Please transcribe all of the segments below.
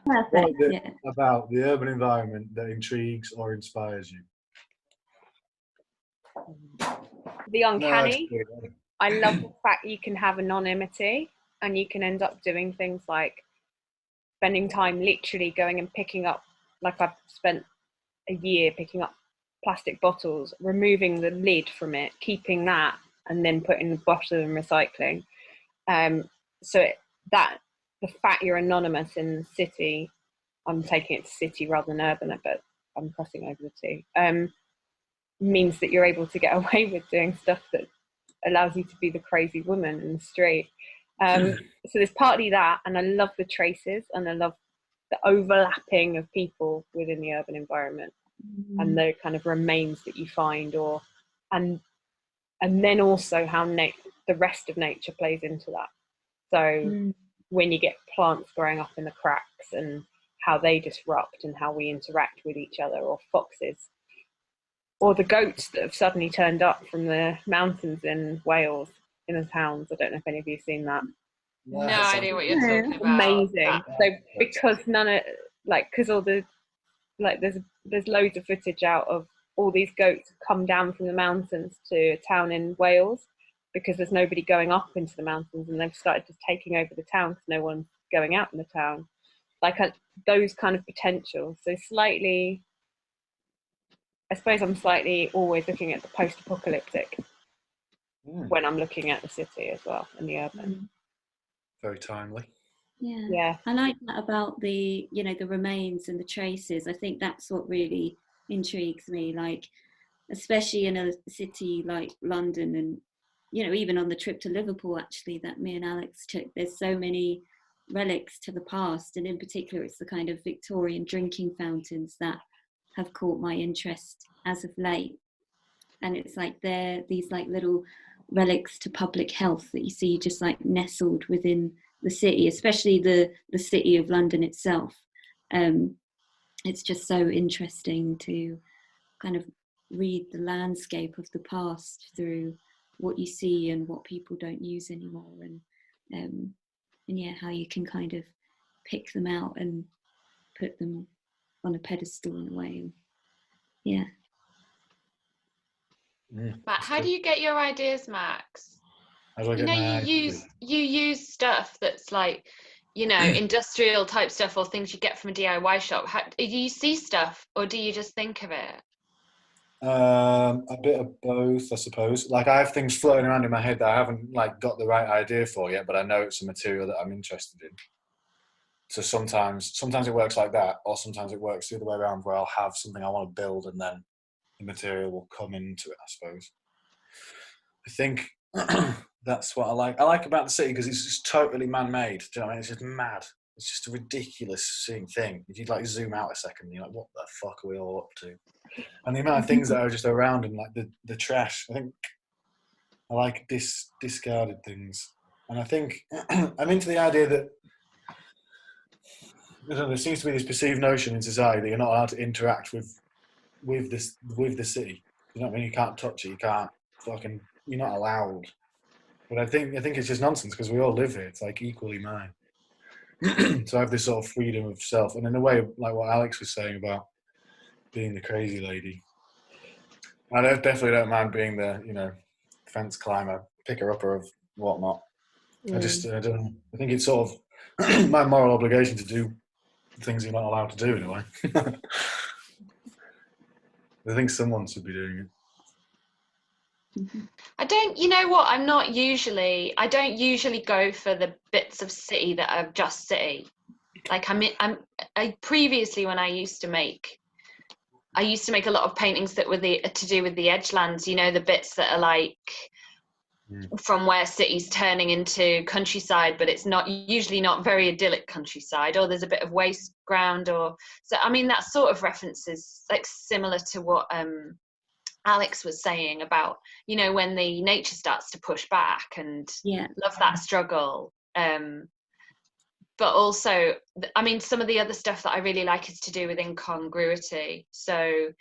What is Perfect. it Yeah. about the urban environment that intrigues or inspires you? The No, it's uncanny. good. I love the fact you can have anonymity and you can end up doing things like spending time literally going and picking up, like I've spent a year picking up plastic bottles, removing the lid from it, keeping that, and then putting the bottle in recycling. That the fact you're anonymous in the city, I'm taking it to city rather than urban, but I'm crossing over the two, means that you're able to get away with doing stuff that allows you to be the crazy woman in the street. So there's partly that, and I love the traces, and I love the overlapping of people within the urban environment, and the kind of remains that you find, and then also how the rest of nature plays into that. So when you get plants growing up in the cracks and how they disrupt and how we interact with each other, or foxes, or the goats that have suddenly turned up from the mountains in Wales in the towns. I don't know if any of you have seen that. No idea what you're talking about. Amazing. So because because all the, like, there's loads of footage out of all these goats come down from the mountains to a town in Wales because there's nobody going up into the mountains, and they've started just taking over the town because no one's going out in the town. Those kind of potential. So slightly, I suppose I'm slightly always looking at the post-apocalyptic when I'm looking at the city as well, and the urban. Very timely. Yeah. I like that about the remains and the traces. I think that's what really intrigues me, like, especially in a city like London, and even on the trip to Liverpool actually that me and Alex took, there's so many relics to the past, and in particular it's the kind of Victorian drinking fountains that have caught my interest as of late. And it's like they're these like little relics to public health that you see just like nestled within the city, especially the city of London itself. It's just so interesting to kind of read the landscape of the past through what you see and what people don't use anymore, and how you can kind of pick them out and put them on a pedestal in a way. Matt, how do you get your ideas, Max? How do I get my ideas? You use stuff that's like, industrial type stuff, or things you get from a DIY shop. Do you see stuff, or do you just think of it? A bit of both, I suppose. Like, I have things floating around in my head that I haven't got the right idea for yet, but I know it's a material that I'm interested in. So sometimes it works like that, or sometimes it works the other way around, where I'll have something I want to build and then the material will come into it, I suppose. I think that's what I like. I like about the city because it's just totally man-made. Do you know what I mean? It's just mad. It's just a ridiculous thing. If you zoom out a second, you're like, what the fuck are we all up to? And the amount of things that are just around, and the trash. I think I like discarded things, and I think I'm into the idea that there seems to be this perceived notion in society that you're not allowed to interact with the city. You know what I mean? You can't touch it. You can't you're not allowed. But I think it's just nonsense, because we all live here. It's like equally mine. So I have this sort of freedom of self, and in a way, like what Alex was saying about being the crazy lady, I definitely don't mind being the fence climber, picker upper of whatnot. I don't know. I think it's sort of my moral obligation to do things you're not allowed to do in a way. I think someone should be doing it. I don't usually go for the bits of city that are just city. Like I previously, when I used to make a lot of paintings that were to do with the edgelands, the bits that are like from where city's turning into countryside, but it's usually not very idyllic countryside, or there's a bit of waste ground, or so. I mean, that sort of references like similar to what Alex was saying about, when the nature starts to push back, and love that struggle. But also, I mean, some of the other stuff that I really like is to do with incongruity. So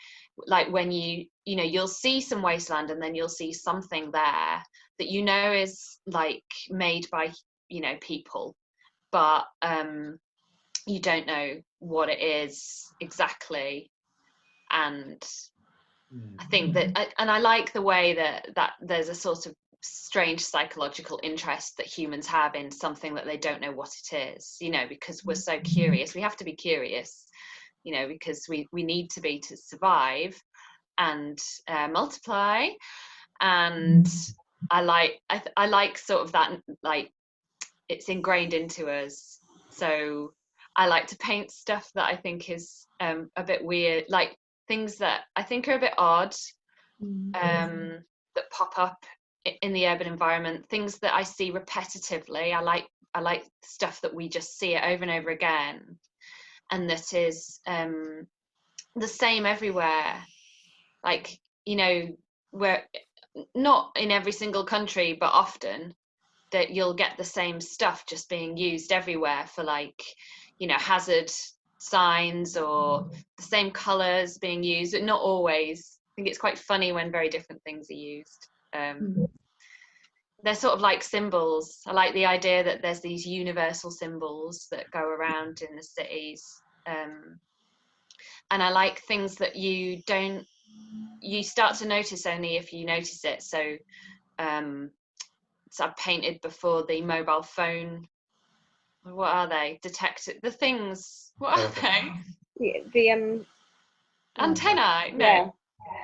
like when you'll see some wasteland, and then you'll see something there that is like made by, people, but you don't know what it is exactly. And I think that, and I like the way that there's a sort of strange psychological interest that humans have in something that they don't know what it is, you know, because we're so curious. We have to be curious, you know, because we need to be to survive and multiply. And I like sort of that, like, it's ingrained into us. So I like to paint stuff that I think is a bit weird, like things that I think are a bit odd, that pop up in the urban environment, things that I see repetitively. I like stuff that we just see it over and over again, and that is the same everywhere. Like, you know, where not in every single country, but often that you'll get the same stuff just being used everywhere for, like, you know, hazard signs, or the same colors being used, but not always. I think it's quite funny when very different things are used. They're sort of like symbols. I like the idea that there's these universal symbols that go around in the cities, and I like things that you start to notice only if you notice it. So I've painted before the mobile phone. What are they? Detected the things. What are they? The Antennae? No. Yeah.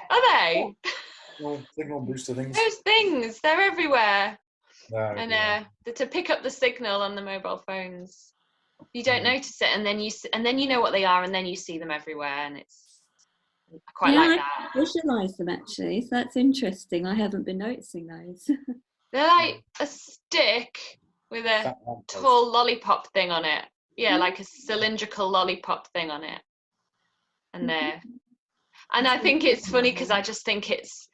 Are they? Well, signal booster things. Those things. They're everywhere. No, And to pick up the signal on the mobile phones, you don't notice it, and then you know what they are, and then you see them everywhere, and I quite like that. I visualise them actually, so that's interesting. I haven't been noticing those. They're like a stick with a tall lollipop thing on it. Yeah, like a cylindrical lollipop thing on it. And I think it's funny because I just think it's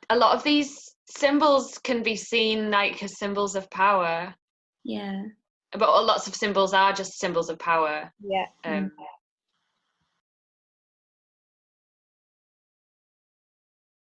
a lot of these symbols can be seen like as symbols of power. Yeah. But lots of symbols are just symbols of power. Yeah.